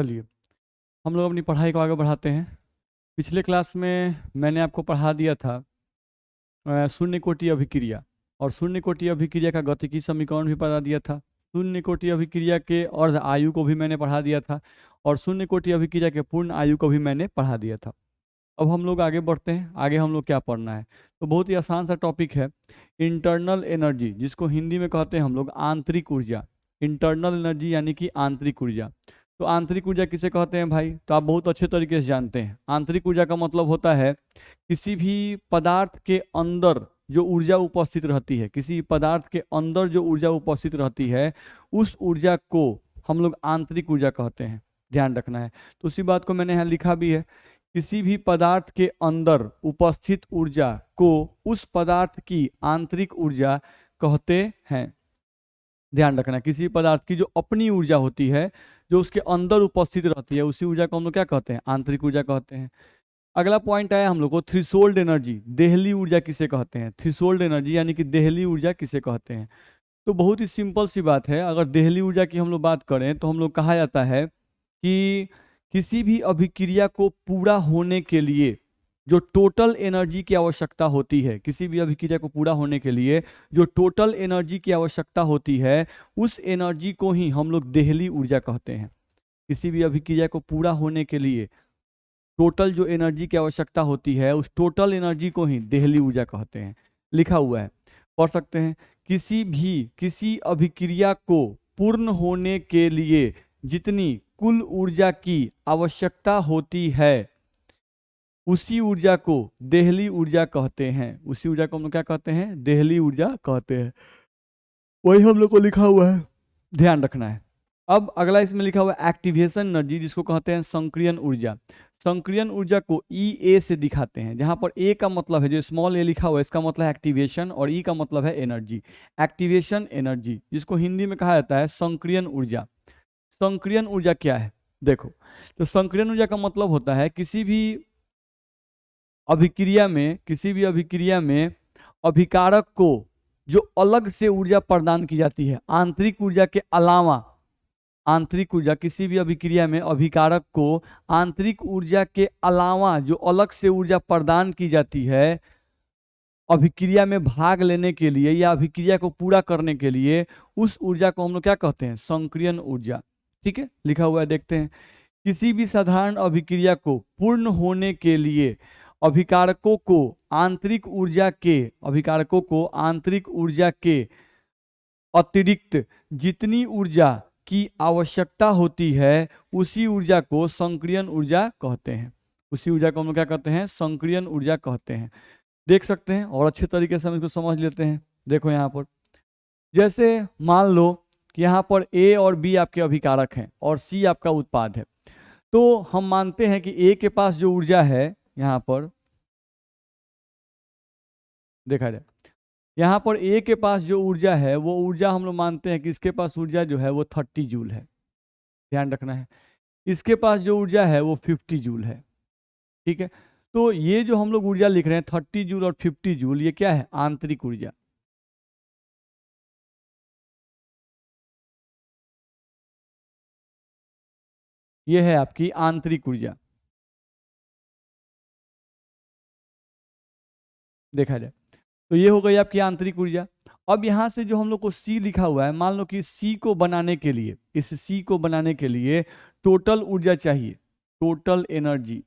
चलिए हम लोग अपनी पढ़ाई को आगे बढ़ाते हैं। पिछले क्लास में मैंने आपको पढ़ा दिया था शून्य कोटि अभिक्रिया, और शून्य कोटि अभिक्रिया का गतिकी समीकरण भी पढ़ा दिया था। शून्य कोटि अभिक्रिया के अर्ध आयु को भी मैंने पढ़ा दिया था, और शून्य कोटि अभिक्रिया के पूर्ण आयु को भी मैंने पढ़ा दिया था। अब हम लोग आगे बढ़ते हैं। आगे हम लोग क्या पढ़ना है, तो बहुत ही आसान सा टॉपिक है, इंटरनल एनर्जी, जिसको हिंदी में कहते हैं हम लोग आंतरिक ऊर्जा। इंटरनल एनर्जी यानी कि आंतरिक ऊर्जा। तो आंतरिक ऊर्जा किसे कहते हैं भाई, तो आप बहुत अच्छे तरीके से जानते हैं। आंतरिक ऊर्जा का मतलब होता है किसी भी पदार्थ के अंदर जो ऊर्जा उपस्थित रहती है, किसी पदार्थ के अंदर जो ऊर्जा उपस्थित रहती है, उस ऊर्जा को हम लोग आंतरिक ऊर्जा कहते हैं। ध्यान रखना है। तो उसी बात को मैंने यहाँ लिखा भी है, किसी भी पदार्थ के अंदर उपस्थित ऊर्जा को उस पदार्थ की आंतरिक ऊर्जा कहते हैं। ध्यान रखना, किसी पदार्थ की जो अपनी ऊर्जा होती है, जो उसके अंदर उपस्थित रहती है, उसी ऊर्जा को हम लोग क्या कहते हैं, आंतरिक ऊर्जा कहते हैं। अगला पॉइंट आया हम लोग को थ्रेशोल्ड एनर्जी, देहली ऊर्जा किसे कहते हैं। थ्रेशोल्ड एनर्जी यानी कि देहली ऊर्जा किसे कहते हैं। तो बहुत ही सिंपल सी बात है, अगर देहली ऊर्जा की हम लोग बात करें तो हम लोग कहा जाता है कि किसी भी अभिक्रिया को पूरा होने के लिए जो टोटल एनर्जी की आवश्यकता होती है, किसी भी अभिक्रिया को पूरा होने के लिए जो टोटल एनर्जी की आवश्यकता होती है, उस एनर्जी को ही हम लोग देहली ऊर्जा कहते हैं। किसी भी अभिक्रिया को पूरा होने के लिए टोटल जो एनर्जी की आवश्यकता होती है, उस टोटल एनर्जी को ही देहली ऊर्जा कहते हैं। लिखा हुआ है, पढ़ सकते हैं। किसी अभिक्रिया को पूर्ण होने के लिए जितनी कुल ऊर्जा की आवश्यकता होती है, उसी ऊर्जा को देहली ऊर्जा कहते हैं। उसी ऊर्जा को हम लोग क्या कहते हैं, देहली ऊर्जा कहते हैं। वही हम लोग को लिखा हुआ है, ध्यान रखना है। अब अगला इसमें लिखा हुआ है एक्टिवेशन एनर्जी, जिसको कहते हैं सक्रियण ऊर्जा। सक्रियण ऊर्जा को ई ए से दिखाते हैं, जहां पर ए का मतलब है, जो स्मॉल ए लिखा हुआ है, इसका मतलब है एक्टिवेशन, और ई का मतलब है एनर्जी। एक्टिवेशन एनर्जी, जिसको हिंदी में कहा जाता है सक्रियण ऊर्जा। सक्रियण ऊर्जा क्या है, देखो, तो सक्रियण ऊर्जा का मतलब होता है किसी भी अभिक्रिया में अभिकारक को जो अलग से ऊर्जा प्रदान की जाती है आंतरिक ऊर्जा के अलावा, आंतरिक ऊर्जा, किसी भी अभिक्रिया में अभिकारक को आंतरिक ऊर्जा के अलावा जो अलग से ऊर्जा प्रदान की जाती है अभिक्रिया में भाग लेने के लिए या अभिक्रिया को पूरा करने के लिए, उस ऊर्जा को हम लोग क्या कहते हैं, सक्रियण ऊर्जा। ठीक है, लिखा हुआ है, देखते हैं। किसी भी साधारण अभिक्रिया को पूर्ण होने के लिए अभिकारकों को आंतरिक ऊर्जा के अतिरिक्त जितनी ऊर्जा की आवश्यकता होती है, उसी ऊर्जा को सक्रियण ऊर्जा कहते हैं। उसी ऊर्जा को हम लोग क्या कहते हैं, सक्रियण ऊर्जा कहते हैं। देख सकते हैं, और अच्छे तरीके से हम इसको समझ लेते हैं। देखो यहाँ पर, जैसे मान लो कि यहाँ पर ए और बी आपके अभिकारक हैं और सी आपका उत्पाद है, तो हम मानते हैं कि ए के पास जो ऊर्जा है, यहाँ पर देखा जाए, यहाँ पर ए के पास जो ऊर्जा है, वो ऊर्जा हम लोग मानते हैं कि इसके पास ऊर्जा जो है वो 30 जूल है। ध्यान रखना है, इसके पास जो ऊर्जा है वो 50 जूल है। ठीक है, तो ये जो हम लोग ऊर्जा लिख रहे हैं 30 जूल और 50 जूल, ये क्या है, आंतरिक ऊर्जा। ये है आपकी आंतरिक ऊर्जा, देखा जाए तो ये हो गई आपकी आंतरिक ऊर्जा। अब यहां से जो हम लोग को सी लिखा हुआ है, मान लो कि सी को बनाने के लिए, इस सी को बनाने के लिए टोटल ऊर्जा चाहिए, टोटल एनर्जी।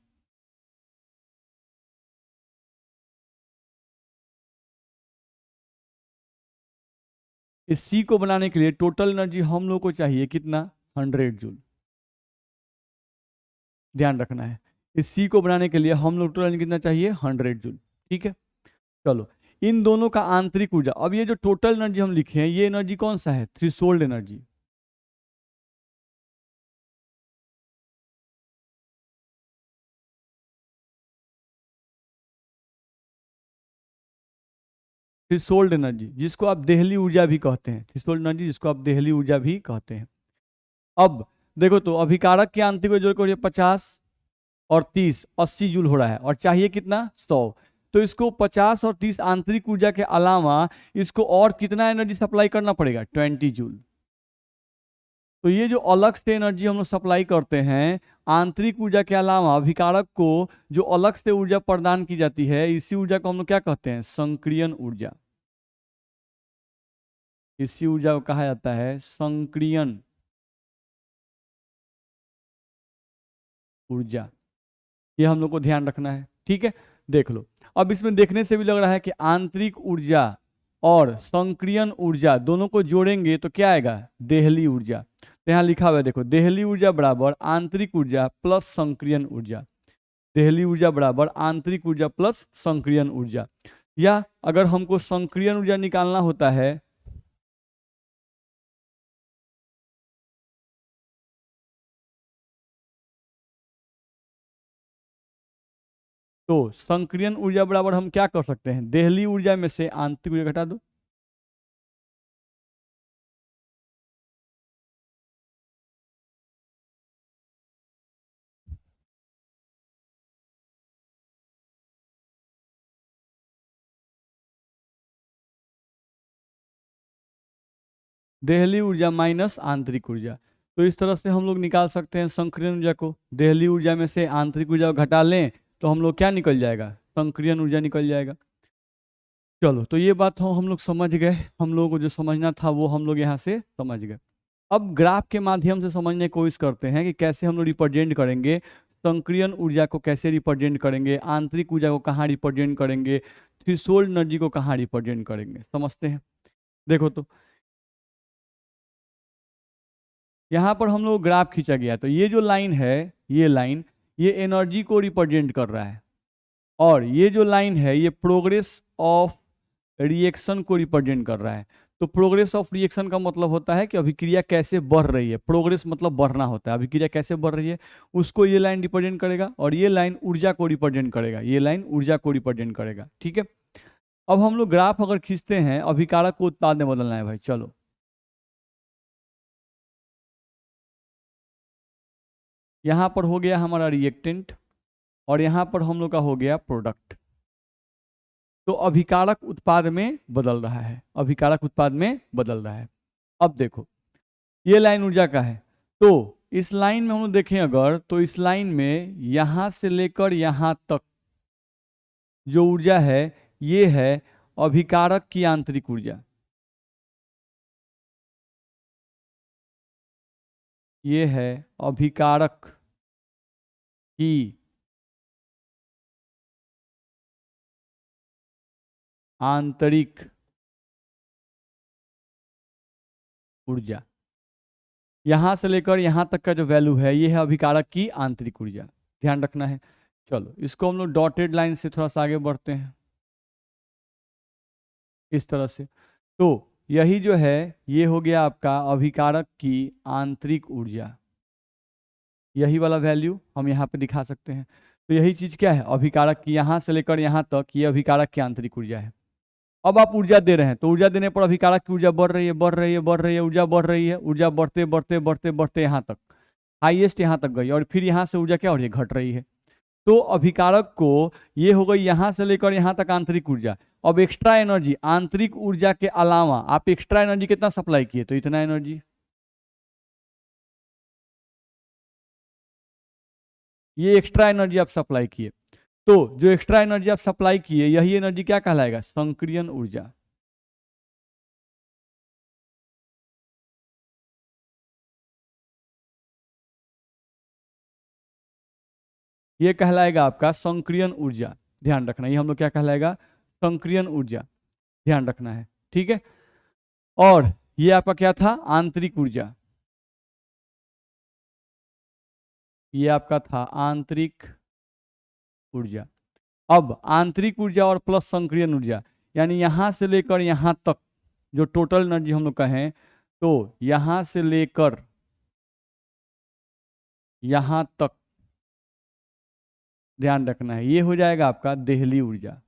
इस सी को बनाने के लिए टोटल एनर्जी हम लोग को चाहिए कितना, 100 जूल। ध्यान रखना है, इस सी को बनाने के लिए हम लोग टोटल एनर्जी कितना चाहिए, 100 जूल। ठीक है, चलो, इन दोनों का आंतरिक ऊर्जा। अब ये जो टोटल एनर्जी हम लिखे हैं, ये एनर्जी कौन सा है, थ्रेशोल्ड एनर्जी। थ्रेशोल्ड एनर्जी, जिसको आप देहली ऊर्जा भी कहते हैं, थ्रेशोल्ड एनर्जी जिसको आप देहली ऊर्जा भी कहते हैं। अब देखो, तो अभिकारक की आंतरिक ऊर्जा जोड़ कर 50 और 30 80 जूल हो रहा है, और चाहिए कितना, 100। तो इसको 50 और 30 आंतरिक ऊर्जा के अलावा इसको और कितना एनर्जी सप्लाई करना पड़ेगा, 20 जूल। तो ये जो अलग से एनर्जी हम लोग सप्लाई करते हैं, आंतरिक ऊर्जा के अलावा अभिकारक को जो अलग से ऊर्जा प्रदान की जाती है, इसी ऊर्जा को हम लोग क्या कहते हैं? संक्रियन ऊर्जा। इसी ऊर्जा को कहा जाता है संक्रियन ऊर्जा। ये हम लोग को ध्यान रखना है, ठीक है। देख लो, अब इसमें देखने से भी लग रहा है कि आंतरिक ऊर्जा और संक्रियन ऊर्जा दोनों को जोड़ेंगे तो क्या आएगा? देहली ऊर्जा। तो यहाँ लिखा हुआ है, देखो, देहली ऊर्जा बराबर आंतरिक ऊर्जा प्लस संक्रियन ऊर्जा। देहली ऊर्जा बराबर आंतरिक ऊर्जा प्लस संक्रियन ऊर्जा। या अगर हमको संक्रियन ऊर्जा निकालना होता है, तो संक्रियन ऊर्जा बराबर हम क्या कर सकते हैं? देहली ऊर्जा में से आंतरिक ऊर्जा घटा दो। देहली ऊर्जा माइनस आंतरिक ऊर्जा। तो इस तरह से हम लोग निकाल सकते हैं संक्रियन ऊर्जा को। देहली ऊर्जा में से आंतरिक ऊर्जा को घटा लें तो हम लोग क्या निकल जाएगा? संक्रियन ऊर्जा निकल जाएगा। चलो, तो ये बात हम लोग समझ गए। हम लोगों को जो समझना था वो हम लोग यहाँ से समझ गए। अब ग्राफ के माध्यम से समझने की कोशिश करते हैं कि कैसे हम लोग रिप्रेजेंट करेंगे संक्रियन ऊर्जा को, कैसे रिप्रेजेंट करेंगे आंतरिक ऊर्जा को, कहाँ रिप्रेजेंट करेंगे थ्रेशोल्ड एनर्जी को, कहाँ रिप्रेजेंट करेंगे। समझते हैं। देखो, तो यहाँ पर हम लोग ग्राफ खींचा गया, तो ये जो लाइन है, ये लाइन, ये एनर्जी को रिप्रेजेंट कर रहा है, और ये जो लाइन है ये प्रोग्रेस ऑफ रिएक्शन को रिप्रेजेंट कर रहा है। तो प्रोग्रेस ऑफ रिएक्शन का मतलब होता है कि अभिक्रिया कैसे बढ़ रही है। प्रोग्रेस मतलब बढ़ना होता है, अभिक्रिया कैसे बढ़ रही है उसको ये लाइन रिप्रेजेंट करेगा, और ये लाइन ऊर्जा को रिप्रेजेंट करेगा, ये लाइन ऊर्जा को रिप्रेजेंट करेगा, ठीक है। अब हम लोग ग्राफ अगर खींचते हैं, अभिकारक को उत्पाद में बदलना है भाई। चलो, यहाँ पर हो गया हमारा रिएक्टेंट, और यहाँ पर हम लोग का हो गया प्रोडक्ट। तो अभिकारक उत्पाद में बदल रहा है, अभिकारक उत्पाद में बदल रहा है। अब देखो, ये लाइन ऊर्जा का है, तो इस लाइन में हम लोग देखें अगर, तो इस लाइन में यहां से लेकर यहां तक जो ऊर्जा है, ये है अभिकारक की आंतरिक ऊर्जा। ये है अभिकारक की आंतरिक ऊर्जा। यहां से लेकर यहां तक का जो वैल्यू है, ये है अभिकारक की आंतरिक ऊर्जा। ध्यान रखना है। चलो, इसको हम लोग डॉटेड लाइन से थोड़ा सा आगे बढ़ते हैं, इस तरह से। तो यही जो है, ये हो गया आपका अभिकारक की आंतरिक ऊर्जा। यही वाला वैल्यू हम यहाँ पे दिखा सकते हैं। तो यही चीज क्या है? अभिकारक की, यहाँ से लेकर यहाँ तक ये अभिकारक की आंतरिक ऊर्जा है। अब आप ऊर्जा दे रहे हैं, तो ऊर्जा देने पर अभिकारक की ऊर्जा बढ़ रही है, बढ़ रही है, बढ़ रही है, ऊर्जा बढ़ रही है, ऊर्जा बढ़ते बढ़ते बढ़ते बढ़ते यहाँ तक, हाईएस्ट यहाँ तक गई, और फिर यहाँ से ऊर्जा क्या हो रही है? घट रही है। तो अभिकारक को, ये हो गई यहाँ से लेकर यहाँ तक आंतरिक ऊर्जा। अब एक्स्ट्रा एनर्जी, आंतरिक ऊर्जा के अलावा आप एक्स्ट्रा एनर्जी कितना सप्लाई किए? तो इतना एनर्जी, ये एक्स्ट्रा एनर्जी आप सप्लाई किए। तो जो एक्स्ट्रा एनर्जी आप सप्लाई किए, यही एनर्जी क्या कहलाएगा? संक्रियन ऊर्जा। ये कहलाएगा आपका संक्रियन ऊर्जा। ध्यान रखना, ये हम लोग क्या कहलाएगा? संक्रियन ऊर्जा। ध्यान रखना है, ठीक है। और ये आपका क्या था? आंतरिक ऊर्जा। ये आपका था आंतरिक ऊर्जा। अब आंतरिक ऊर्जा और प्लस संक्रियन ऊर्जा, यानी यहां से लेकर यहां तक जो टोटल एनर्जी हम लोग कहें, तो यहां से लेकर यहां तक, ध्यान रखना है, ये हो जाएगा आपका देहली ऊर्जा।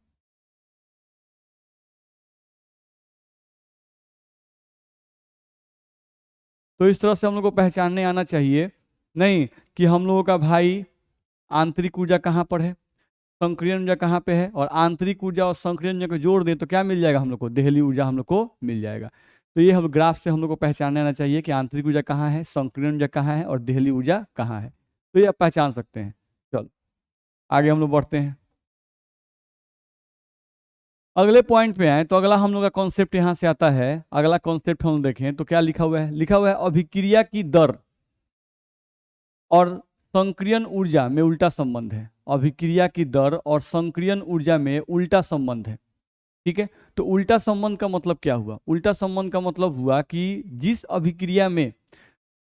तो इस तरह से हम लोग को पहचानने आना चाहिए, नहीं कि हम लोगों का भाई आंतरिक ऊर्जा कहाँ पर है, संक्रियन ऊर्जा कहाँ पे है, और आंतरिक ऊर्जा और संक्रियन ऊर्जा को जोड़ दें तो क्या मिल जाएगा हम लोग को? देहली ऊर्जा हम लोग को मिल जाएगा। तो ये हम ग्राफ से हम लोग को पहचान लेना चाहिए कि आंतरिक ऊर्जा कहाँ है, संकीर्ण ऊर्जा कहाँ है और देहली ऊर्जा कहाँ है। तो ये आप पहचान सकते हैं। चलो आगे हम लोग बढ़ते हैं, अगले पॉइंट पे आए। तो अगला हम लोग का कॉन्सेप्ट यहाँ से आता है। अगला कॉन्सेप्ट हम देखें तो क्या लिखा हुआ है, लिखा हुआ है अभिक्रिया की दर और संक्रियण ऊर्जा में उल्टा संबंध है। अभिक्रिया की दर और संक्रियण ऊर्जा में उल्टा संबंध है। ठीक है, तो उल्टा संबंध का मतलब क्या हुआ? उल्टा संबंध का मतलब हुआ कि जिस अभिक्रिया में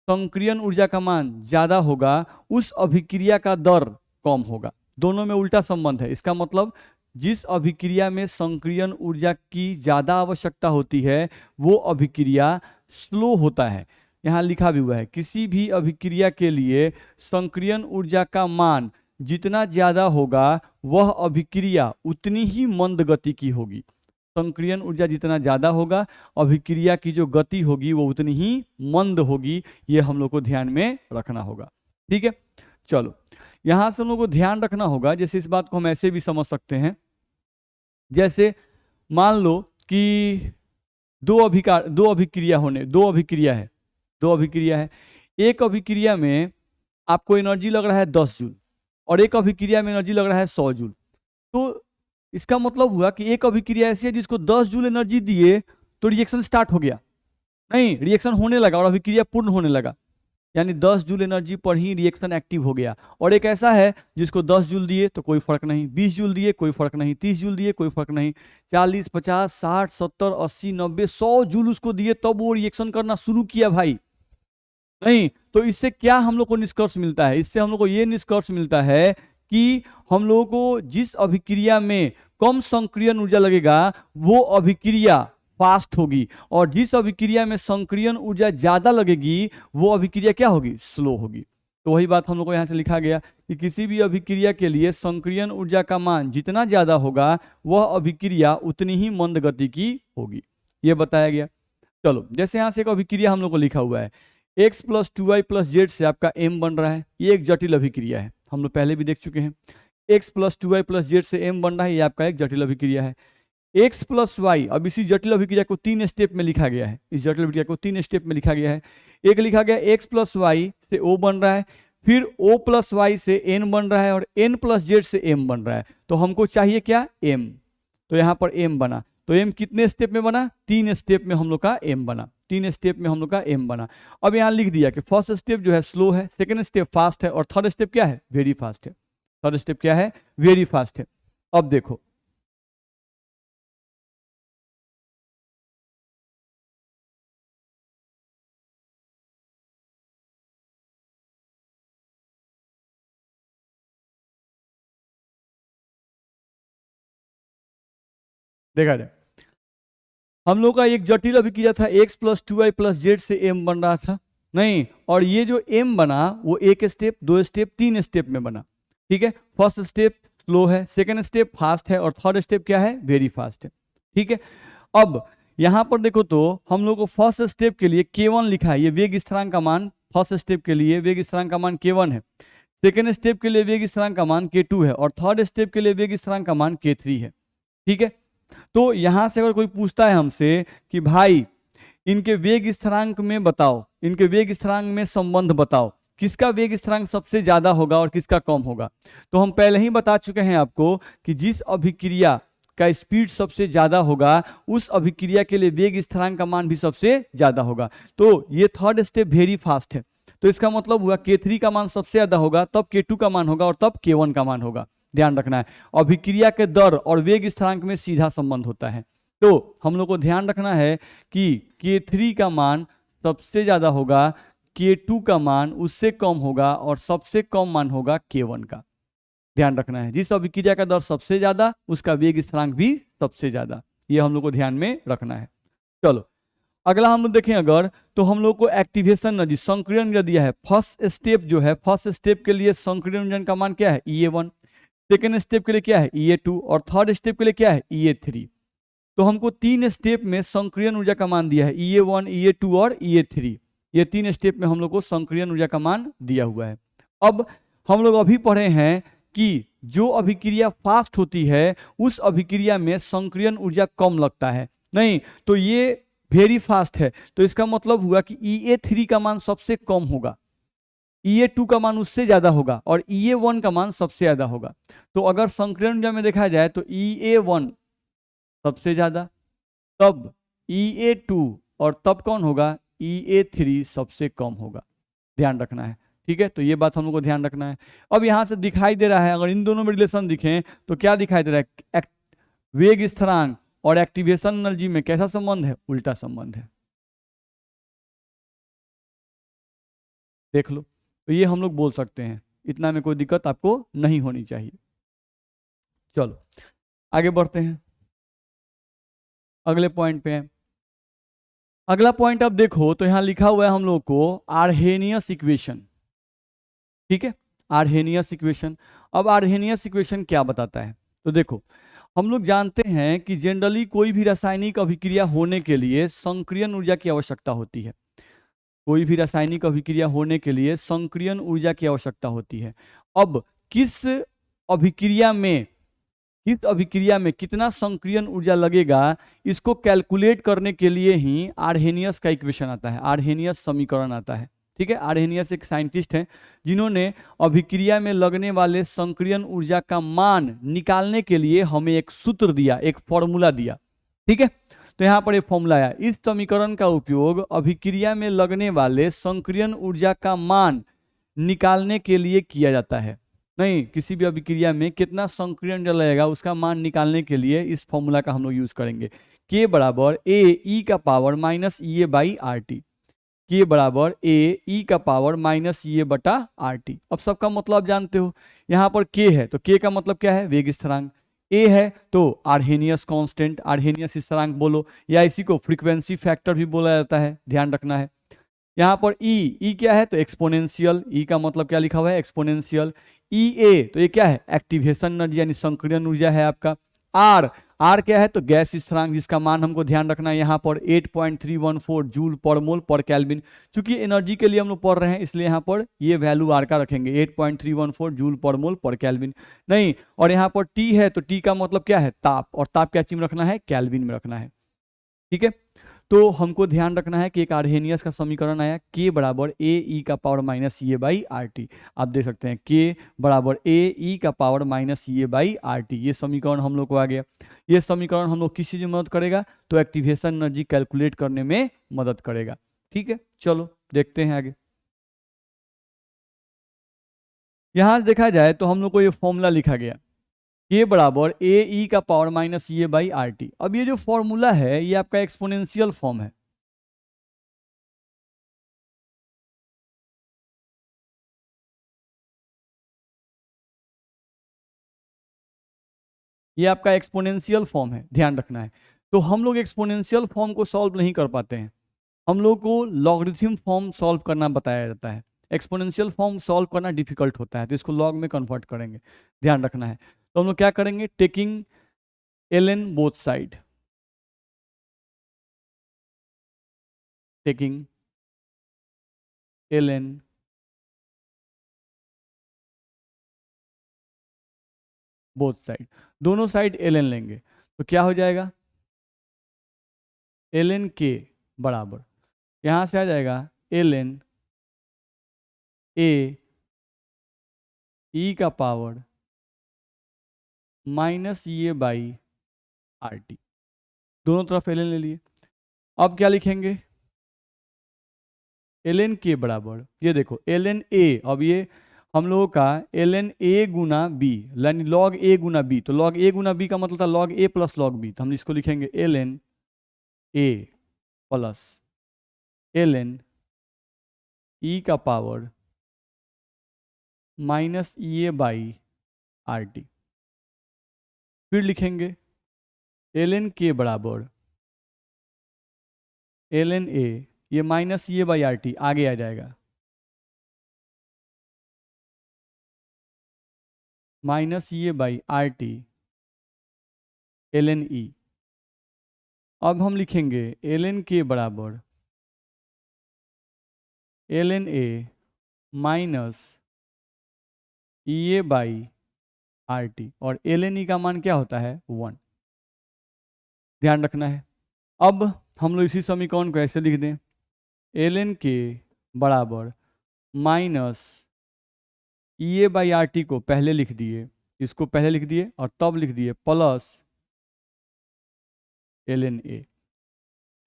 संक्रियण ऊर्जा का मान ज्यादा होगा उस अभिक्रिया का दर कम होगा। दोनों में उल्टा संबंध है। इसका मतलब जिस अभिक्रिया में संक्रियण ऊर्जा की ज्यादा आवश्यकता होती है वो अभिक्रिया स्लो होता है। यहाँ लिखा भी हुआ है किसी भी अभिक्रिया के लिए संक्रियण ऊर्जा का मान जितना ज्यादा होगा वह अभिक्रिया उतनी ही मंद गति की होगी। संक्रियण ऊर्जा जितना ज्यादा होगा अभिक्रिया की जो गति होगी वो उतनी ही मंद होगी। ये हम लोग को ध्यान में रखना होगा। ठीक है, चलो यहां से हम लोग को ध्यान रखना होगा। जैसे इस बात को हम ऐसे भी समझ सकते हैं, जैसे मान लो कि दो अभिक्रिया है। एक अभिक्रिया में आपको एनर्जी लग रहा है 10 जूल और एक अभिक्रिया में एनर्जी लग रहा है 100 जूल। तो इसका मतलब हुआ कि एक अभिक्रिया ऐसी है जिसको 10 जूल एनर्जी दिए तो रिएक्शन स्टार्ट हो गया, नहीं रिएक्शन होने लगा और अभिक्रिया पूर्ण होने लगा, यानी 10 जूल एनर्जी पर ही रिएक्शन एक्टिव हो गया। और एक ऐसा है जिसको 10 जूल दिए तो कोई फर्क नहीं, 20 जूल दिए कोई फर्क नहीं, 30 जूल दिए कोई फर्क नहीं, 40, 50, 60, 70, 80, 90, 100 जूल उसको दिए तब वो रिएक्शन करना शुरू किया भाई। नहीं, तो इससे क्या हम लोग को निष्कर्ष मिलता है? इससे हम लोग को ये निष्कर्ष मिलता है कि हम लोगों को जिस अभिक्रिया में कम संक्रियण ऊर्जा लगेगा वो अभिक्रिया फास्ट होगी और जिस अभिक्रिया में संक्रियण ऊर्जा ज्यादा लगेगी वो अभिक्रिया क्या होगी? स्लो होगी। तो वही बात हम लोग को यहाँ से लिखा गया कि किसी भी अभिक्रिया के लिए संक्रियण ऊर्जा का मान जितना ज्यादा होगा वह अभिक्रिया उतनी ही मंद गति की होगी, ये बताया गया। चलो जैसे यहाँ से एक अभिक्रिया हम लोग को लिखा हुआ है x + 2y + z से आपका m बन रहा है। ये एक जटिल अभिक्रिया है, हम लोग पहले भी देख चुके हैं। x + 2y + z से m बन रहा है, ये आपका एक जटिल अभिक्रिया है। x + y, अब इसी जटिल अभिक्रिया को 3 स्टेप में लिखा गया है। इस जटिल अभिक्रिया को 3 स्टेप में लिखा गया है। एक लिखा गया x + y से o बन रहा है, फिर o + y से n बन रहा है और n + z से m बन रहा है। तो हमको चाहिए क्या? m। तो यहाँ पर m बना, तो m कितने स्टेप में बना? 3 स्टेप में हम लोग का m बना, 3 स्टेप में हम लोग का m बना। अब यहाँ लिख दिया कि फर्स्ट स्टेप जो है स्लो है, सेकंड स्टेप फास्ट है और थर्ड स्टेप क्या है? वेरी फास्ट है। थर्ड स्टेप क्या है? वेरी फास्ट है। अब देखो देखा जाए, हम लोग का एक जटिल अभिक्रिया था x + 2y + z से m बन रहा था, नहीं, और ये जो m बना वो एक स्टेप, 2 स्टेप, 3 स्टेप में बना। ठीक है, फर्स्ट स्टेप स्लो है, सेकंड स्टेप फास्ट है और थर्ड स्टेप क्या है? वेरी फास्ट है। ठीक है, अब यहां पर देखो तो हम लोग को फर्स्ट स्टेप के लिए k1 लिखा है, ये वेग स्थिरांक का मान फर्स्ट स्टेप के लिए वेग स्थिरांक का मान k1 है, सेकेंड स्टेप के लिए वेग स्थिरांक का मान k2 है और थर्ड स्टेप के लिए वेग स्थिरांक का मान k3 है। ठीक है, तो यहां से अगर कोई पूछता है हमसे कि भाई इनके वेग स्थिरांक में बताओ, इनके वेग स्थिरांक में संबंध बताओ, किसका वेग स्थिरांक सबसे ज्यादा होगा और किसका कम होगा, तो हम पहले ही बता चुके हैं आपको कि जिस अभिक्रिया का स्पीड सबसे ज्यादा होगा उस अभिक्रिया के लिए वेग स्थिरांक का मान भी सबसे ज्यादा होगा। तो ये थर्ड स्टेप वेरी फास्ट है, तो इसका मतलब हुआ k3 का मान सबसे ज्यादा होगा, तब k2 का मान होगा और तब k1 का मान होगा। ध्यान रखना है, अभिक्रिया के दर और वेग स्थिरांक में सीधा संबंध होता है। तो हम लोग को ध्यान रखना है कि k3 का मान सबसे ज्यादा होगा, k2 का मान उससे कम होगा और सबसे कम मान होगा k1 का। ध्यान रखना है, जिस अभिक्रिया का दर सबसे ज्यादा उसका वेग स्थिरांक भी सबसे ज्यादा, ये हम लोग को ध्यान में रखना है। चलो अगला हम लोग देखें अगर, तो हम लोग को एक्टिवेशन एनर्जी संक्रियण ऊर्जा दिया है। फर्स्ट स्टेप जो है, फर्स्ट स्टेप के लिए संक्रियण ऊर्जा का मान क्या है? EA1। सेकेंड स्टेप के लिए क्या है? EA2 और थर्ड स्टेप के लिए क्या है? EA3। तो हमको 3 स्टेप में संक्रियण ऊर्जा का मान दिया है, EA1, EA2 और EA3। ये 3 स्टेप में हम लोग को संक्रियण ऊर्जा का मान दिया हुआ है। अब हम लोग अभी पढ़े हैं कि जो अभिक्रिया फास्ट होती है उस अभिक्रिया में संक्रियण ऊर्जा कम लगता है, नहीं, तो ये वेरी फास्ट है, तो इसका मतलब हुआ कि EA3 का मान सबसे कम होगा, EA2 का मान उससे ज्यादा होगा और EA1 का मान सबसे ज्यादा होगा। तो अगर संकीर्ण ऊर्जा में देखा जाए तो EA1 सबसे ज्यादा, तब EA2 और तब कौन होगा, EA3 सबसे कम होगा। ध्यान रखना है, ठीक है। तो ये बात हम लोग को ध्यान रखना है। अब यहां से दिखाई दे रहा है, अगर इन दोनों में रिलेशन दिखे तो क्या दिखाई दे रहा है, वेग स्थिरांक और एक्टिवेशन एनर्जी में कैसा संबंध है, उल्टा संबंध है। देख लो, तो ये हम लोग बोल सकते हैं, इतना में कोई दिक्कत आपको नहीं होनी चाहिए। चलो आगे बढ़ते हैं, अगले पॉइंट पे हैं। अगला पॉइंट अब देखो तो यहां लिखा हुआ है हम लोग को आर्हेनियस इक्वेशन, ठीक है। आर्हेनियस इक्वेशन, अब आर्हेनियस इक्वेशन क्या बताता है, तो देखो हम लोग जानते हैं कि जनरली कोई भी रासायनिक अभिक्रिया होने के लिए संक्रियन ऊर्जा की आवश्यकता होती है। कोई भी रासायनिक अभिक्रिया होने के लिए संक्रियन ऊर्जा की आवश्यकता होती है। अब अभिक्रिया में किस अभिक्रिया में कितना संक्रियन ऊर्जा लगेगा, इसको कैलकुलेट करने के लिए ही आर्हेनियस का इक्वेशन आता है, आर्हेनियस समीकरण आता है, ठीक है। आर्हेनियस एक साइंटिस्ट हैं जिन्होंने अभिक्रिया में लगने वाले संक्रियन ऊर्जा का मान निकालने के लिए हमें एक सूत्र दिया, एक फॉर्मूला दिया, ठीक है। तो यहाँ पर एक फॉर्मूला आया, इस समीकरण का उपयोग अभिक्रिया में लगने वाले संक्रियन ऊर्जा का मान निकालने के लिए किया जाता है। नहीं, किसी भी अभिक्रिया में कितना संक्रियन ऊर्जा लगेगा उसका मान निकालने के लिए इस फॉर्मूला का हम लोग यूज करेंगे। K बराबर ए ई का power minus E A by R T, के बराबर ए ई का पावर माइनस ई ए बटा आर टी। अब सबका मतलब जानते हो, यहाँ पर के है तो के का मतलब क्या है, वेग स्थिरांक। ए है तो आर्हेनियस कांस्टेंट, आर्हेनियस स्थिरांक बोलो, या इसी को फ्रीक्वेंसी फैक्टर भी बोला जाता है, ध्यान रखना है। यहाँ पर ई क्या है, तो एक्सपोनेंशियल, ई का मतलब क्या लिखा हुआ है, एक्सपोनेंशियल। ई ए तो ये क्या है, एक्टिवेशन एनर्जी यानी संक्रियन ऊर्जा है आपका। आर क्या है, तो गैस स्थिरांक, जिसका मान हमको ध्यान रखना है यहाँ पर 8.314 जूल पर मोल पर केल्विन। चूंकि एनर्जी के लिए हम लोग पढ़ रहे हैं इसलिए यहाँ पर ये वैल्यू आर का रखेंगे, 8.314 जूल पर मोल पर केल्विन। नहीं, और यहाँ पर टी है तो टी का मतलब क्या है, ताप, और ताप क्या चीज में रखना है, केल्विन में रखना है, ठीक है। तो हमको ध्यान रखना है कि एक आर्हेनियस का समीकरण आया, के बराबर ए ई का power minus E A by R T. आप देख सकते हैं के बराबर ए ई का power minus E A by R T, ये समीकरण हम लोग को आ गया। ये समीकरण हम लोग किस चीज में मदद करेगा, तो एक्टिवेशन एनर्जी कैलकुलेट करने में मदद करेगा, ठीक है। चलो देखते हैं आगे। यहां से देखा जाए तो हम लोग को ये फॉर्मूला लिखा गया, के बराबर ए ई का power minus E A by R T. अब ये जो फॉर्मूला है ये आपका एक्सपोनेंशियल फॉर्म है, ये आपका एक्सपोनेंशियल फॉर्म है, ध्यान रखना है। तो हम लोग एक्सपोनेंशियल फॉर्म को सॉल्व नहीं कर पाते हैं, हम लोग को लॉगरिथम फॉर्म सॉल्व करना बताया जाता है। एक्सपोनेंशियल फॉर्म सॉल्व करना डिफिकल्ट होता है तो इसको लॉग में कन्वर्ट करेंगे, ध्यान रखना है। तो हम लोग क्या करेंगे, taking L N both side, taking L N both side, दोनों साइड एल एन लेंगे तो क्या हो जाएगा, एल एन के बराबर, यहां से आ जाएगा एल एन ए ई का power minus E A by R T, दोनों तरफ एल एन ले लिए। अब क्या लिखेंगे, एल एन के बराबर, ये देखो एल एन ए, अब ये हम लोगों का एल एन ए गुना बी, यानी लॉग ए गुना बी, तो लॉग ए गुना बी का मतलब था log A plus log B, तो हम इसको लिखेंगे L N A plus L N E का power minus E A by R T. फिर लिखेंगे एल एन के बराबर एल एन ए, ये minus E A by R T आगे आ जाएगा, minus E A by R T L N E. अब हम लिखेंगे एल एन के बराबर L N A minus E A by R T, और एल एन ई का मान क्या होता है, 1, ध्यान रखना है। अब हम लोग इसी समीकरण को ऐसे लिख दें, ln के बराबर माइनस EA/RT को पहले लिख दिए, इसको पहले लिख दिए और तब लिख दिए प्लस ln A।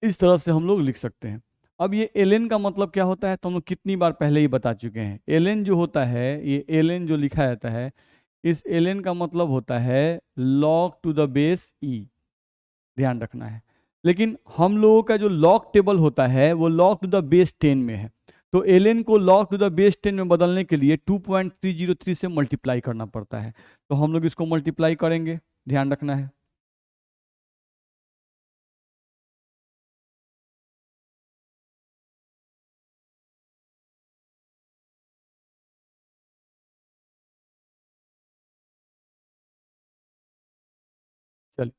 इस तरह से हम लोग लिख सकते हैं। अब ये ln का मतलब क्या होता है तो हम लोग कितनी बार पहले ही बता चुके हैं। ln जो होता है, ये ln जो लिखा जाता है, इस ln का मतलब होता है log to the base e, ध्यान रखना है। लेकिन हम लोगों का जो log टेबल होता है वो log टू द बेस 10 में है, तो ln को log टू द बेस 10 में बदलने के लिए 2.303 से मल्टीप्लाई करना पड़ता है। तो हम लोग इसको मल्टीप्लाई करेंगे, ध्यान रखना है। चलिए,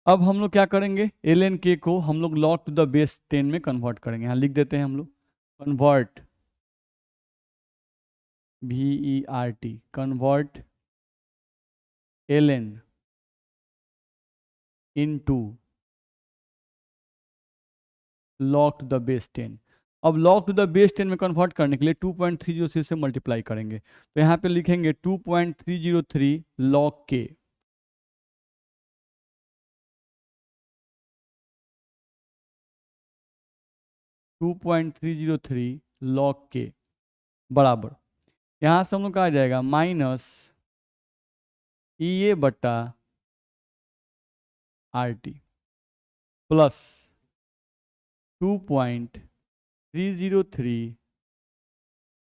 अब हम लोग क्या करेंगे, ln k को हम लोग log टू द बेस 10 में कन्वर्ट करेंगे। यहाँ लिख देते हैं हम लोग convert, VERT, convert ln into log to the base 10। अब log टू द बेस 10 में कन्वर्ट करने के लिए 2.303 से मल्टीप्लाई करेंगे, तो यहाँ पे लिखेंगे 2.303 log k, 2.303 log k बराबर, यहाँ से हम लोग का आ जाएगा minus EA/RT plus 2.303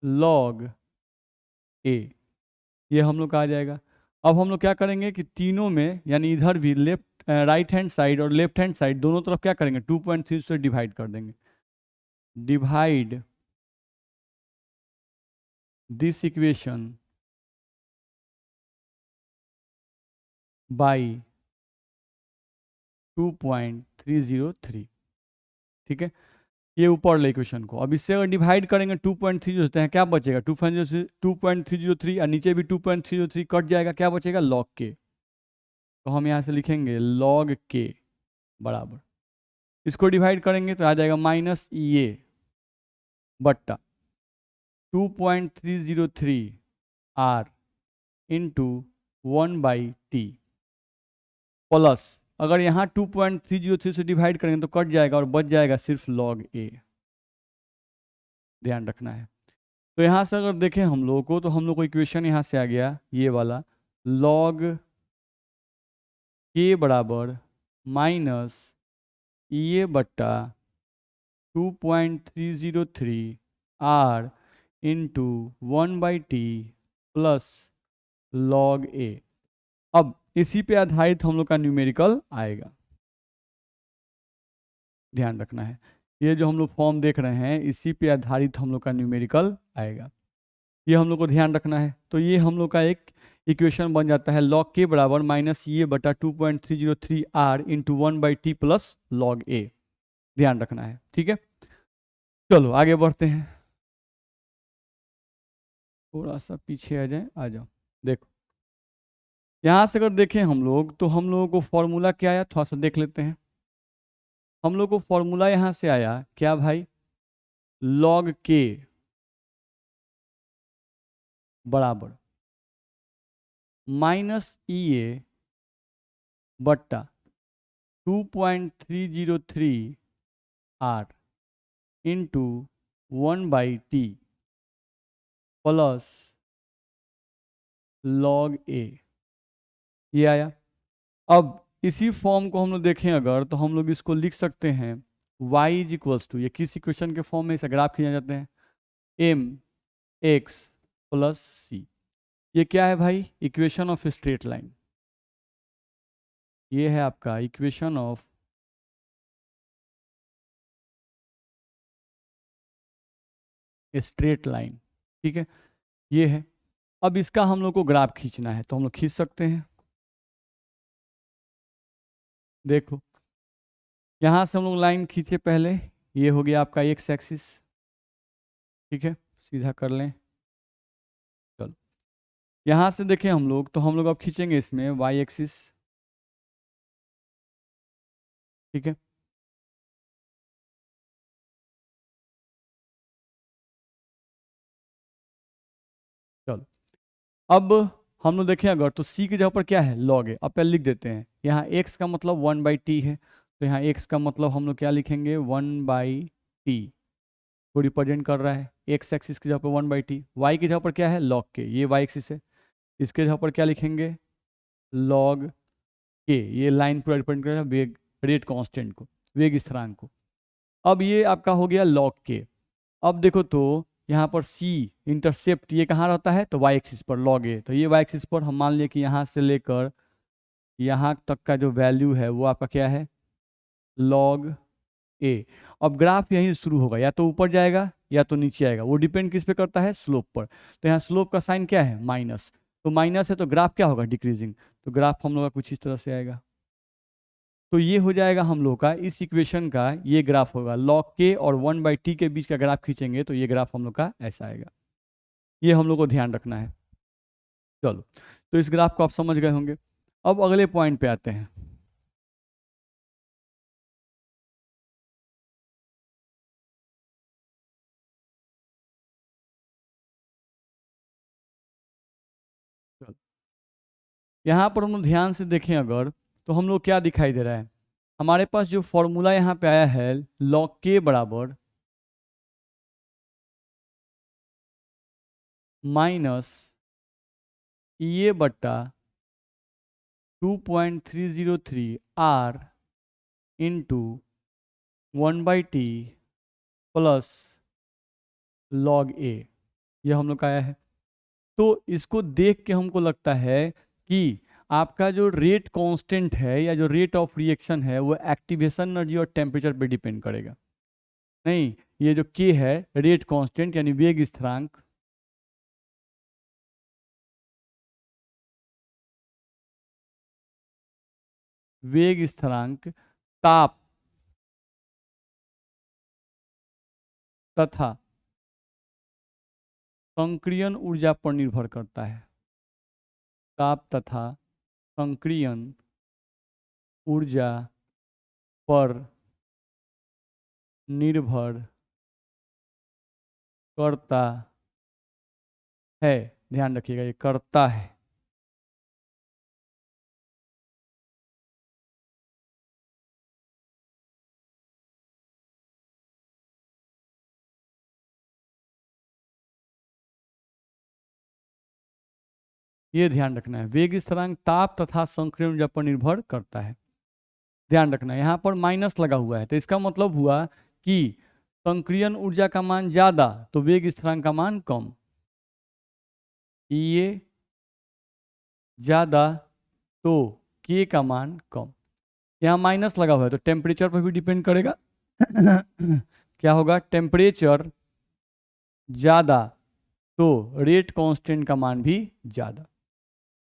log a, ये हम लोग का आ जाएगा। अब हम लोग क्या करेंगे कि तीनों में यानी इधर भी लेफ्ट राइट हैंड साइड और लेफ्ट हैंड साइड दोनों तरफ क्या करेंगे 2.3 से डिवाइड कर देंगे। डिवाइड दिस इक्वेशन बाई 2.303, ठीक है। ये ऊपर वाले इक्वेशन को अब इससे अगर डिवाइड करेंगे 2.3 होते हैं, क्या बचेगा 2.303 और नीचे भी 2.303 कट जाएगा, क्या बचेगा log k। तो हम यहाँ से लिखेंगे log k बराबर, इसको डिवाइड करेंगे तो आ जाएगा माइनस EA बट्टा 2.303 R इंटू 1/t प्लस, अगर यहाँ 2.303 से डिवाइड करेंगे तो कट जाएगा और बच जाएगा सिर्फ log a, ध्यान रखना है। तो यहाँ से अगर देखें हम लोगों को, तो हम लोग को इक्वेशन यहाँ से आ गया ये वाला log k बराबर माइनस EA बट्टा 2.303 R into 1/t plus log a। अब इसी पे आधारित हम लोग का न्यूमेरिकल आएगा, ध्यान रखना है। ये जो हम लोग फॉर्म देख रहे हैं इसी पे आधारित हम लोग का न्यूमेरिकल आएगा, ये हम लोग को ध्यान रखना है। तो ये हम लोग का एक इक्वेशन बन जाता है log k बराबर माइनस EA बटा 2.303 R into 1/t plus log a, ध्यान रखना है, ठीक है। चलो आगे बढ़ते हैं, थोड़ा सा पीछे आ जाए, आ जाओ। देखो यहाँ से अगर देखें हम लोग, तो हम लोगों को फॉर्मूला क्या आया थोड़ा सा देख लेते हैं। हम लोग को फॉर्मूला यहाँ से आया क्या भाई, log k बराबर माइनस EA बट्टा 2.303 R into 1/t plus log a, ये आया। अब इसी फॉर्म को हम लोग देखें अगर, तो हम लोग इसको लिख सकते हैं y इज इक्वल्स टू, ये किस इक्वेशन के फॉर्म में इसे ग्राफ खींचे जाते हैं, mx प्लस c। ये क्या है भाई, इक्वेशन ऑफ स्ट्रेट लाइन, ये है आपका इक्वेशन ऑफ स्ट्रेट लाइन, ठीक है, ये है। अब इसका हम लोग को ग्राफ खींचना है तो हम लोग खींच सकते हैं। देखो यहाँ से हम लोग लाइन खींचे पहले, ये हो गया आपका एक्स एक्सिस, ठीक है, सीधा कर लें। चलो यहाँ से देखें हम लोग, तो हम लोग अब खींचेंगे इसमें वाई एक्सिस, ठीक है। अब हम लोग देखें अगर तो c की जगह पर क्या है log a। अब पहले लिख देते हैं, यहाँ x का मतलब 1/t है, तो यहाँ x का मतलब हम लोग क्या लिखेंगे 1/t को रिप्रेजेंट कर रहा है। x एक्सिस की जगह पर 1/t, y की जगह पर क्या है log k, ये y एक्सिस है, इसके जगह पर क्या लिखेंगे log k, ये लाइन पूरा रिप्रेजेंट कर रहा है वेग रेट कांस्टेंट को, वेग स्थिरांक को। अब ये आपका हो गया log k। अब देखो तो यहाँ पर c इंटरसेप्ट ये कहाँ रहता है, तो y एक्सिस पर log a, तो ये y एक्सिस पर हम मान लिए कि यहाँ से लेकर यहाँ तक का जो वैल्यू है वो आपका क्या है log a। अब ग्राफ यहीं से शुरू होगा, या तो ऊपर जाएगा या तो नीचे आएगा, वो डिपेंड किस पे करता है स्लोप पर। तो यहाँ स्लोप का साइन क्या है माइनस, तो माइनस है तो ग्राफ क्या होगा डिक्रीजिंग, तो ग्राफ हम लोग का कुछ इस तरह से आएगा। तो ये हो जाएगा हम लोग का इस इक्वेशन का ये ग्राफ होगा, log k और 1/t के बीच का ग्राफ खींचेंगे तो ये ग्राफ हम लोग का ऐसा आएगा। ये हम लोग को ध्यान रखना है। चलो, तो इस ग्राफ को आप समझ गए होंगे। अब अगले पॉइंट पे आते हैं। चलो, यहाँ पर हम लोग ध्यान से देखें अगर, तो हम लोग क्या दिखाई दे रहा है, हमारे पास जो फॉर्मूला यहाँ पे आया है log k बराबर माइनस ये बट्टा 2.303 r into 1/t plus log a, ये हम लोग का आया है। तो इसको देख के हमको लगता है कि आपका जो रेट कांस्टेंट है या जो रेट ऑफ रिएक्शन है वो एक्टिवेशन एनर्जी और टेम्परेचर पे डिपेंड करेगा। नहीं, ये जो k है रेट कांस्टेंट यानी वेग स्थिरांक, वेग स्थिरांक ताप तथा संक्रियन ऊर्जा पर निर्भर करता है। ताप तथा संक्रियन ऊर्जा पर निर्भर करता है। ध्यान रखिएगा ये करता है। ये ध्यान रखना है, वेग स्थिरांक ताप तथा संक्रियन ऊर्जा पर निर्भर करता है। ध्यान रखना है यहाँ पर माइनस लगा हुआ है, तो इसका मतलब हुआ कि संक्रियन ऊर्जा का मान ज्यादा तो वेग स्थिरांक का मान कम, ये ज्यादा तो के का मान कम। यहाँ माइनस लगा हुआ है तो टेम्परेचर पर भी डिपेंड करेगा। क्या होगा, टेम्परेचर ज्यादा तो रेट कांस्टेंट का मान भी ज्यादा।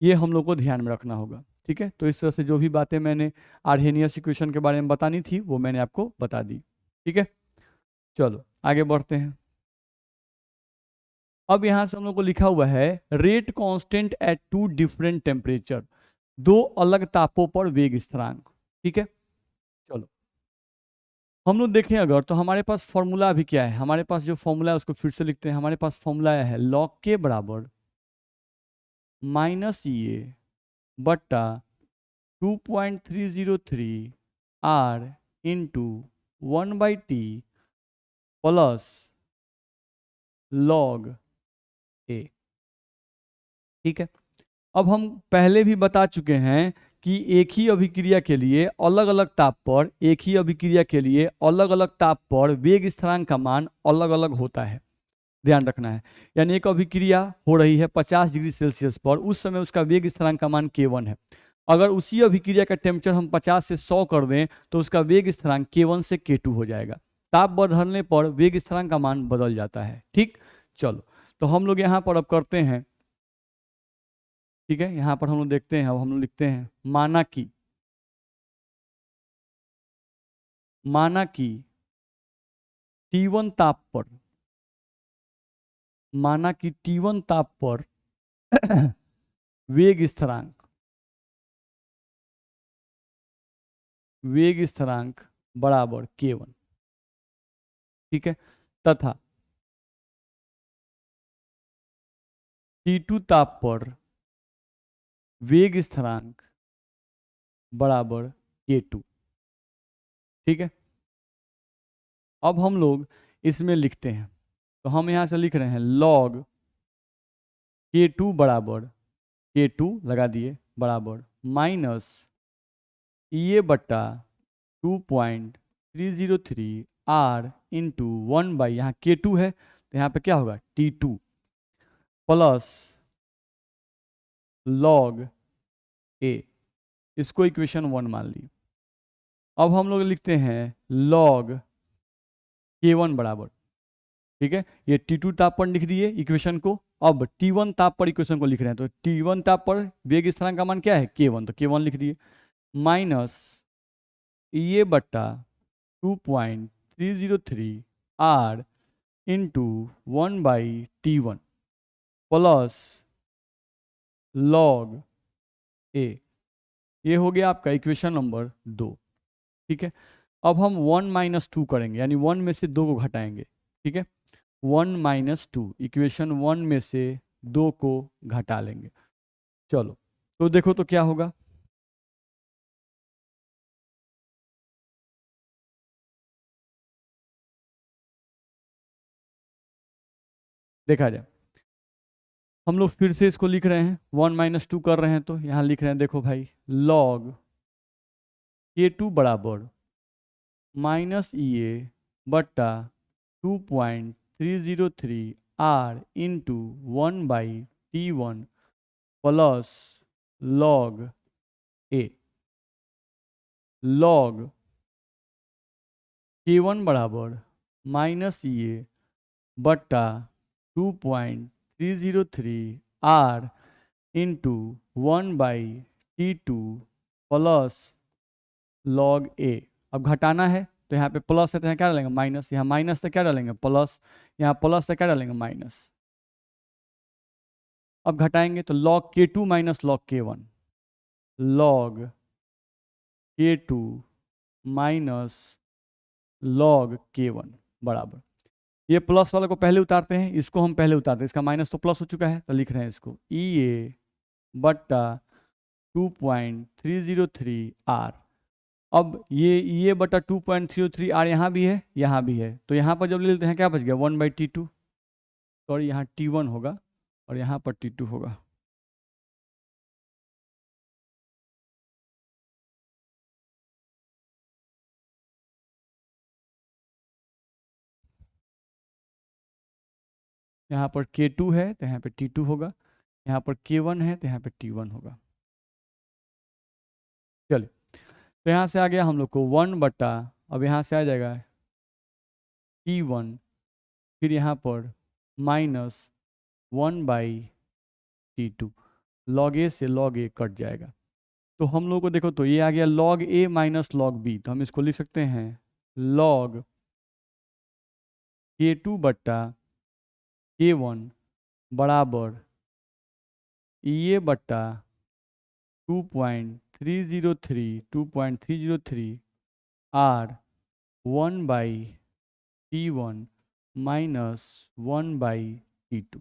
ये हम लोग को ध्यान में रखना होगा। ठीक है, तो इस तरह से जो भी बातें मैंने आर्हेनियस इक्वेशन के बारे में बतानी थी वो मैंने आपको बता दी। ठीक है, चलो आगे बढ़ते हैं। अब यहां से हम लोग को लिखा हुआ है rate constant at two different temperature, दो अलग तापों पर वेग स्थिरांक। ठीक है, चलो हम लोग देखें अगर, तो हमारे पास फॉर्मूला अभी क्या है, हमारे पास जो फॉर्मूला है उसको फिर से लिखते हैं। हमारे पास फॉर्मूला है log k बराबर माइनस ये बट्टा 2.303 r into 1/t plus log a। ठीक है, अब हम पहले भी बता चुके हैं कि एक ही अभिक्रिया के लिए अलग अलग ताप पर, एक ही अभिक्रिया के लिए अलग अलग ताप पर वेग स्थिरांक का मान अलग अलग होता है। ध्यान रखना है, यानी एक अभिक्रिया हो रही है 50 डिग्री सेल्सियस पर, उस समय उसका वेग स्थिरांक का मान k1 है। अगर उसी अभिक्रिया का टेम्परेचर हम 50 से 100 कर दें तो उसका वेग स्थिरांक k1 से k2 हो जाएगा। ताप बढ़ने पर वेग स्थिरांक का मान बदल जाता है। ठीक, चलो तो हम लोग यहाँ पर अब करते हैं। ठीक है, यहाँ पर हम लोग देखते हैं, अब हम लोग लिखते हैं माना कि T1 ताप पर, माना कि T1 ताप पर वेग स्थिरांक, वेग स्थिरांक बराबर k1। ठीक है, तथा T2 ताप पर वेग स्थिरांक बराबर K2। ठीक है, अब हम लोग इसमें लिखते हैं, तो हम यहां से लिख रहे हैं log K2 बराबर K2 लगा दिए बराबर माइनस ये बट्टा 2.303 R इंटू 1 बाई, यहाँ K2 है तो यहाँ पे क्या होगा T2 प्लस log A, इसको इक्वेशन 1 मान ली। अब हम लोग लिखते हैं log K1 बराबर, ठीक है, ये T2 ताप पर लिख दिए इक्वेशन को। अब T1 ताप पर इक्वेशन को लिख रहे हैं, तो T1 ताप पर वेग स्थिरांक का मान क्या है K1, तो K1 लिख दिए माइनस ये बट्टा 2.303 R into 1/T1 plus log A, ये हो गया आपका इक्वेशन नंबर 2। ठीक है, अब हम 1 - 2 करेंगे, यानी 1 में से 2 को घटाएंगे। ठीक है, 1 - 2, इक्वेशन 1 में से 2 को घटा लेंगे। चलो तो देखो तो क्या होगा, देखा जाए। हम लोग फिर से इसको लिख रहे हैं, 1 - 2 कर रहे हैं तो यहाँ लिख रहे हैं, देखो भाई log K2 बराबर माइनस ये बट्टा 2.303 R into 1/T1 plus log A, log K1 बराबर माइनस ये बट्टा 2.303 R into 1/T2 plus log A। अब घटाना है तो यहाँ पे प्लस है तो यहाँ क्या डालेंगे माइनस, यहाँ माइनस से क्या डालेंगे प्लस, यहाँ प्लस से क्या डालेंगे माइनस। अब घटाएंगे तो log K2 minus log K1, log K2 minus log K1 बराबर, ये प्लस वाले को पहले उतारते हैं, इसको हम पहले उतारते हैं, इसका माइनस तो प्लस हो चुका है तो लिख रहे हैं इसको ये बट्टा 2.303 R। अब ये बटा 2.303 R यहाँ भी है यहाँ भी है, तो यहाँ पर जब ले लेते हैं क्या बच गया 1/T2, सॉरी यहाँ T1 होगा और यहाँ पर T2 होगा। यहाँ पर K2 है तो यहाँ पे T2 होगा, यहाँ पर K1 है तो यहाँ पे T1 होगा। चलिए, तो यहाँ से आ गया हम लोग को 1 बटा, अब यहाँ से आ जाएगा T1, फिर यहाँ पर माइनस 1/T2, log A से log A कट जाएगा। तो हम लोग को देखो तो ये आ गया log A minus log B, तो हम इसको लिख सकते हैं log K2 बट्टा K1 बराबर ये बट्टा 2.303 R 1/T1 माइनस 1/T2।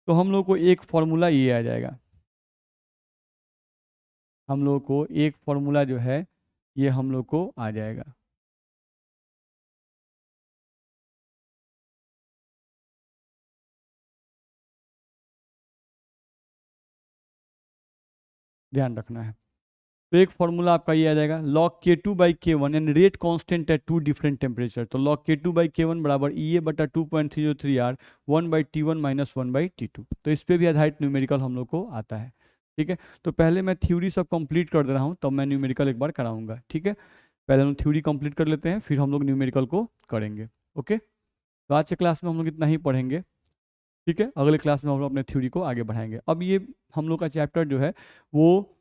तो हम लोग को एक फॉर्मूला ये आ जाएगा, हम लोग को एक फॉर्मूला जो है ये हम लोग को आ जाएगा। ध्यान रखना है, तो एक फॉर्मूला आपका ये आ जाएगा log K2/K1 यानी रेट कांस्टेंट है 2 डिफरेंट टेम्परेचर, तो log K2/K1 बराबर ये बटा 2.303 R 1/T1 माइनस 1/T2। तो इस पे भी आधारित न्यूमेरिकल हम लोग को आता है। ठीक है, तो पहले मैं थ्योरी सब कंप्लीट कर दे रहा हूँ, तब मैं न्यूमेरिकल एक बार कराऊंगा। ठीक है, पहले हम थ्योरी कंप्लीट कर लेते हैं, फिर हम लोग न्यूमेरिकल को करेंगे। ओके, तो आज के क्लास में हम लोग इतना ही पढ़ेंगे। ठीक है, अगले क्लास में हम लोग अपने थ्योरी को आगे बढ़ाएंगे। अब ये हम लोग का चैप्टर जो है वो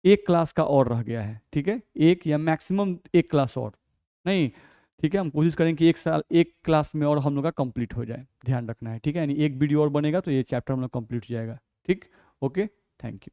एक क्लास का और रह गया है। ठीक है, एक या मैक्सिमम एक क्लास और नहीं। ठीक है, हम कोशिश करेंगे कि एक साल एक क्लास में और हम लोग का कंप्लीट हो जाए, ध्यान रखना है। ठीक है, यानी एक वीडियो और बनेगा तो ये चैप्टर हम लोग कंप्लीट हो जाएगा। ठीक, ओके, थैंक यू।